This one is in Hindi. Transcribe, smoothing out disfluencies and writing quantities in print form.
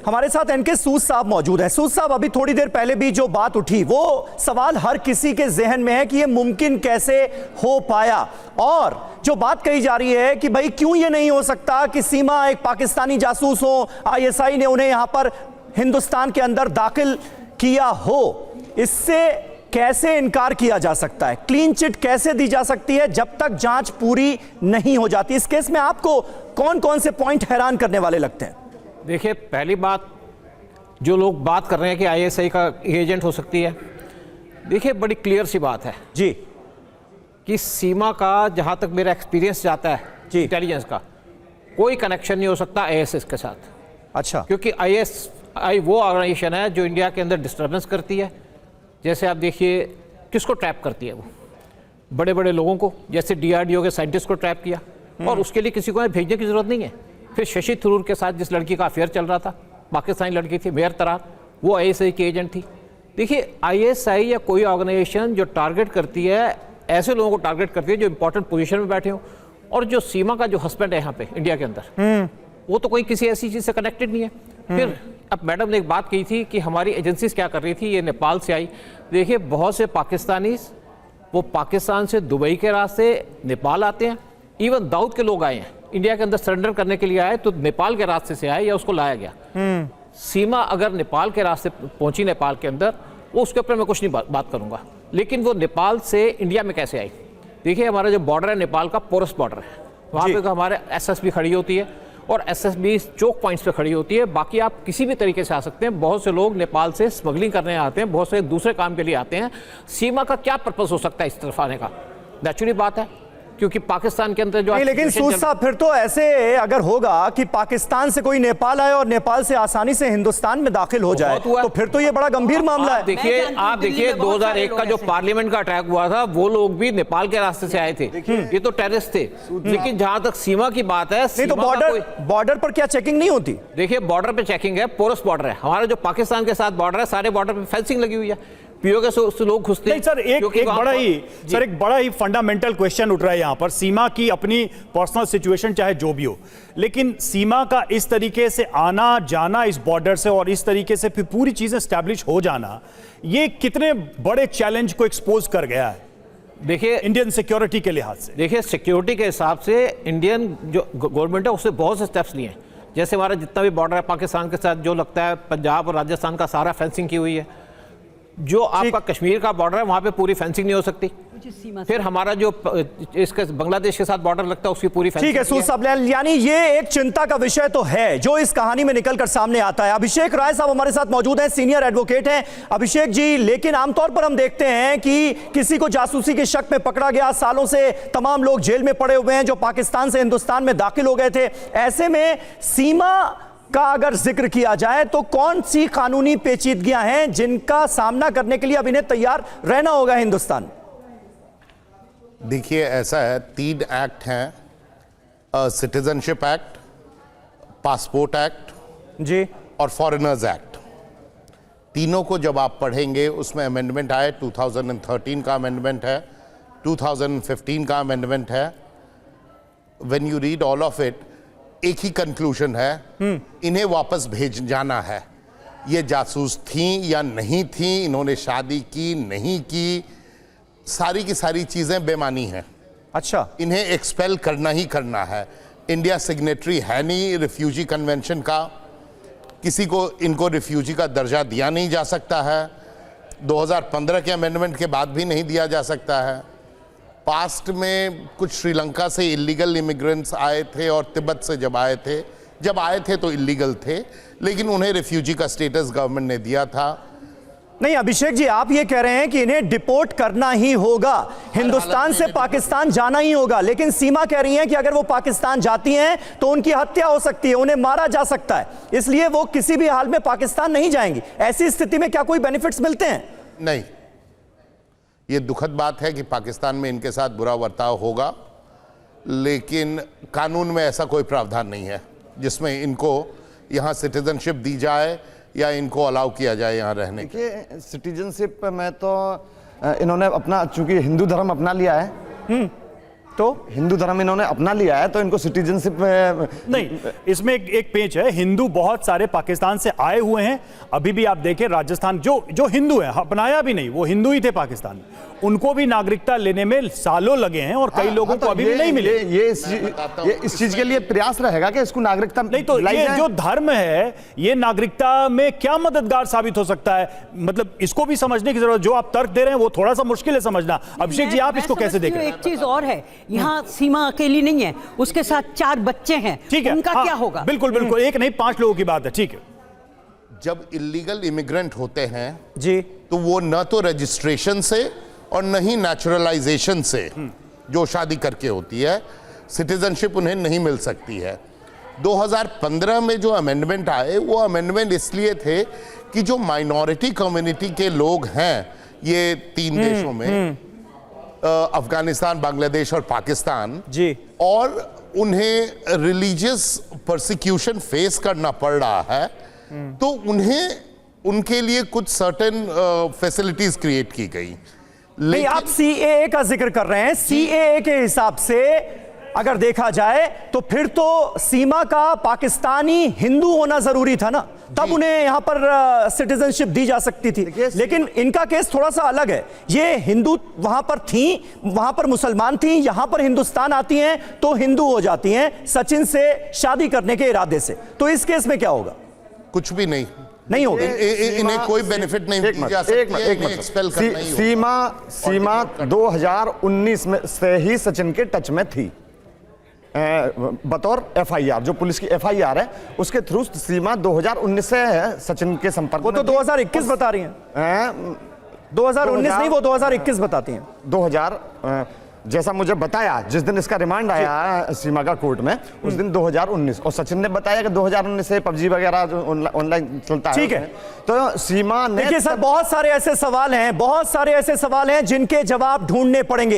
हमारे साथ एनके सूद साहब मौजूद हैं। सूद साहब, अभी थोड़ी देर पहले भी जो बात उठी वो सवाल हर किसी के जहन में है कि ये मुमकिन कैसे हो पाया, और जो बात कही जा रही है कि भाई क्यों ये नहीं हो सकता कि सीमा एक पाकिस्तानी जासूस हो, आईएसआई ने उन्हें यहां पर हिंदुस्तान के अंदर दाखिल किया हो, इससे कैसे इनकार किया जा सकता है? क्लीन चिट कैसे दी जा सकती है जब तक जांच पूरी नहीं हो जाती? इस केस में आपको कौन कौन से पॉइंट हैरान करने वाले लगते हैं? देखिए, पहली बात, जो लोग बात कर रहे हैं कि आईएसआई का एजेंट हो सकती है, देखिए बड़ी क्लियर सी बात है जी कि सीमा का, जहां तक मेरा एक्सपीरियंस जाता है जी, इंटेलिजेंस का, कोई कनेक्शन नहीं हो सकता आईएसएस के साथ। अच्छा, क्योंकि आईएसआई वो ऑर्गेनाइजेशन है जो इंडिया के अंदर डिस्टर्बेंस करती है। जैसे आप देखिए किसको ट्रैप करती है, वो बड़े बड़े लोगों को, जैसे डीआरडीओ के साइंटिस्ट को ट्रैप किया, और उसके लिए किसी को भेजने की जरूरत नहीं है। फिर शशि थरूर के साथ जिस लड़की का अफेयर चल रहा था, पाकिस्तानी लड़की थी मेहर तरार, वो आईएसआई की एजेंट थी। देखिए, आईएसआई या कोई ऑर्गेनाइजेशन जो टारगेट करती है, ऐसे लोगों को टारगेट करती है जो इंपॉर्टेंट पोजीशन में बैठे हो, और जो सीमा का जो हस्बैंड है यहाँ पे इंडिया के अंदर, वो तो कोई किसी ऐसी चीज से कनेक्टेड नहीं है। फिर अब मैडम ने एक बात कही थी कि हमारी एजेंसीज क्या कर रही थी, ये नेपाल से आई। देखिए, बहुत से पाकिस्तानी वो पाकिस्तान से दुबई के रास्ते नेपाल आते हैं। इवन दाऊद के लोग आए हैं इंडिया के अंदर सरेंडर करने के लिए, आए तो नेपाल के रास्ते से आए या उसको लाया गया। सीमा अगर नेपाल के रास्ते पहुंची नेपाल के अंदर, वो उसके ऊपर मैं कुछ नहीं बात करूंगा, लेकिन वो नेपाल से इंडिया में कैसे आई? देखिए, हमारा जो बॉर्डर है नेपाल का पोरस बॉर्डर है, वहाँ पे हमारे एसएसबी खड़ी होती है, और एसएसबी चौक पॉइंट्स पे खड़ी होती है। बाकी आप किसी भी तरीके से आ सकते हैं। बहुत से लोग नेपाल से स्मगलिंग करने आते हैं, बहुत से दूसरे काम के लिए आते हैं। सीमा का क्या पर्पस हो सकता है इस तरफ आने का? नेचुरली बात है, क्योंकि पाकिस्तान के अंदर जो नहीं, लेकिन सूद साहब, फिर तो ऐसे अगर होगा कि पाकिस्तान से कोई नेपाल आए और नेपाल से आसानी से हिंदुस्तान में दाखिल हो जाए, तो फिर तो ये बड़ा गंभीर मामला है। आप देखिए 2001 का जो पार्लियामेंट का अटैक हुआ था, वो लोग भी नेपाल के रास्ते से आए थे, ये तो टेररिस्ट थे। लेकिन जहां तक सीमा की बात है, नहीं तो बॉर्डर पर क्या चेकिंग नहीं होती? देखिए, बॉर्डर पे चेकिंग है, पोरस बॉर्डर है हमारा, जो पाकिस्तान के साथ बॉर्डर है, सारे बॉर्डर पे फेंसिंग लगी हुई है, पीओके से लोग घुसते हैं। सर, एक बड़ा ही फंडामेंटल क्वेश्चन उठ रहा है यहाँ पर। सीमा की अपनी पर्सनल सिचुएशन चाहे जो भी हो, लेकिन सीमा का इस तरीके से आना जाना इस बॉर्डर से, और इस तरीके से फिर पूरी चीजें स्टैब्लिश हो जाना, ये कितने बड़े चैलेंज को एक्सपोज कर गया है देखिए इंडियन सिक्योरिटी के लिहाज से? देखिए, सिक्योरिटी के हिसाब से इंडियन जो गवर्नमेंट है उसने बहुत से स्टेप्स लिए हैं। जैसे हमारा जितना भी बॉर्डर है पाकिस्तान के साथ, जो लगता है पंजाब और राजस्थान का सारा फेंसिंग की हुई है। जो आपका कश्मीर का बॉर्डर है, वहां पे पूरी फेंसिंग नहीं हो सकती। फिर हमारा जो इसके बांग्लादेश के साथ बॉर्डर लगता है, उसकी पूरी फेंसिंग। ठीक है सूद साहब, यानी ये एक चिंता का विषय तो है जो इस कहानी में निकलकर सामने आता है। अभिषेक राय साहब हमारे साथ मौजूद हैं, सीनियर एडवोकेट हैं। अभिषेक जी, लेकिन आमतौर पर हम देखते हैं कि किसी को जासूसी के शक में पकड़ा गया, सालों से तमाम लोग जेल में पड़े हुए हैं जो पाकिस्तान से हिंदुस्तान में दाखिल हो गए थे। ऐसे में सीमा का अगर जिक्र किया जाए तो कौन सी कानूनी पेचीदगियां हैं जिनका सामना करने के लिए अब इन्हें तैयार रहना होगा हिंदुस्तान? देखिए, ऐसा है, 3 एक्ट हैं, सिटीजनशिप एक्ट, पासपोर्ट एक्ट जी, और फॉरेनर्स एक्ट। तीनों को जब आप पढ़ेंगे, उसमें अमेंडमेंट आए, 2013 का अमेंडमेंट है, 2015 का अमेंडमेंट है। When you read all of it, एक ही कंक्लूजन है, इन्हें वापस भेज जाना है। ये जासूस थी या नहीं थी, इन्होंने शादी की नहीं की, सारी की सारी चीजें बेमानी हैं। अच्छा, इन्हें एक्सपेल करना ही करना है। इंडिया सिग्नेटरी है नहीं रिफ्यूजी कन्वेंशन का, किसी को इनको रिफ्यूजी का दर्जा दिया नहीं जा सकता है। 2015 के अमेंडमेंट के बाद भी नहीं दिया जा सकता है। पास्ट में कुछ श्रीलंका से इलीगल इमिग्रेंट्स आए थे, और तिब्बत से जब आए थे तो इलीगल थे, लेकिन उन्हें रिफ्यूजी का स्टेटस गवर्नमेंट ने दिया था। नहीं अभिषेक जी, आप ये कह रहे हैं कि इन्हें डिपोर्ट करना ही होगा, हिंदुस्तान से पाकिस्तान जाना ही होगा, लेकिन सीमा कह रही है कि अगर वो पाकिस्तान जाती हैं तो उनकी हत्या हो सकती है, उन्हें मारा जा सकता है, इसलिए वो किसी भी हाल में पाकिस्तान नहीं जाएंगी। ऐसी स्थिति में क्या कोई बेनिफिट्स मिलते हैं? नहीं, ये दुखद बात है कि पाकिस्तान में इनके साथ बुरा बर्ताव होगा, लेकिन कानून में ऐसा कोई प्रावधान नहीं है जिसमें इनको यहाँ सिटीजनशिप दी जाए या इनको अलाउ किया जाए यहाँ रहने के। देखिए, सिटीजनशिप में तो इन्होंने अपना, चूंकि हिंदू धर्म अपना लिया है, तो हिंदू धर्म इन्होंने अपना लिया है तो इनको सिटीजनशिप में नहीं, इसमें एक पेच है। हिंदू बहुत सारे पाकिस्तान से आए हुए हैं। अभी भी आप देखें राजस्थान, जो हिंदू है, अपनाया भी नहीं, वो हिंदू ही थे पाकिस्तान में, उनको भी नागरिकता लेने में सालों लगे हैं और कई लोगों को अभी भी नहीं मिले। ये इस चीज के लिए प्रयास रहेगा कि इसको नागरिकता नहीं तो ये जो धर्म है ये नागरिकता में क्या मददगार साबित हो सकता है, मतलब इसको भी समझने की जरूरत। जो आप तर्क दे रहे हैं वो थोड़ा सा मुश्किल है समझना। अभिषेक जी, आप इसको कैसे देख रहे हैं? एक चीज और है, यहाँ सीमा अकेली नहीं है, उसके साथ 4 बच्चे हैं, ठीक है, उनका क्या होगा? बिल्कुल बिल्कुल, एक नहीं 5 लोगों की बात है, ठीक है। जब इलीगल इमिग्रेंट होते हैं जी, तो वो न तो रजिस्ट्रेशन से और न ही नेचुरलाइजेशन से, जो शादी करके होती है, सिटीजनशिप उन्हें नहीं मिल सकती है। 2015 में जो अमेंडमेंट आए वो अमेंडमेंट इसलिए थे कि जो माइनॉरिटी कम्युनिटी के लोग हैं ये 3 देशों में, अफगानिस्तान, बांग्लादेश और पाकिस्तान जी, और उन्हें रिलीजियस परसिक्यूशन फेस करना पड़ रहा है, तो उन्हें उनके लिए कुछ सर्टेन फैसिलिटीज क्रिएट की गई। नहीं, आप सीएए का जिक्र कर रहे हैं। सीएए के हिसाब से अगर देखा जाए तो फिर तो सीमा का पाकिस्तानी हिंदू होना जरूरी था ना, तब उन्हें यहां पर सिटीजनशिप दी जा सकती थी। लेकिन इनका केस थोड़ा सा अलग है। ये हिंदू वहां पर थी, वहां पर मुसलमान थी, यहां पर हिंदुस्तान आती हैं तो हिंदू हो जाती हैं सचिन से शादी करने के इरादे से। तो इस केस में क्या होगा? कुछ भी नहीं होगा। इन्हें कोई बेनिफिट नहीं दी जा सकती है, इन्हें एक्सपेल करना ही होगा। सीमा 2019 में से ही सचिन के टच में थी बतौर एफआईआर, जो पुलिस की एफआईआर है उसके थ्रू सीमा 2019 से है सचिन के संपर्क वो तो 2021 बता रही हैं। 2019 नहीं, वो 2021 बताती हैं। 2000 जैसा मुझे बताया, जिस दिन इसका रिमांड आया सीमा का कोर्ट में, उस दिन 2019, और सचिन ने बताया कि 2019 से पबजी वगैरह जो ऑनलाइन चलता है। ठीक है, तो सीमा ने, देखिए सर, बहुत सारे ऐसे सवाल हैं जिनके जवाब ढूंढने पड़ेंगे।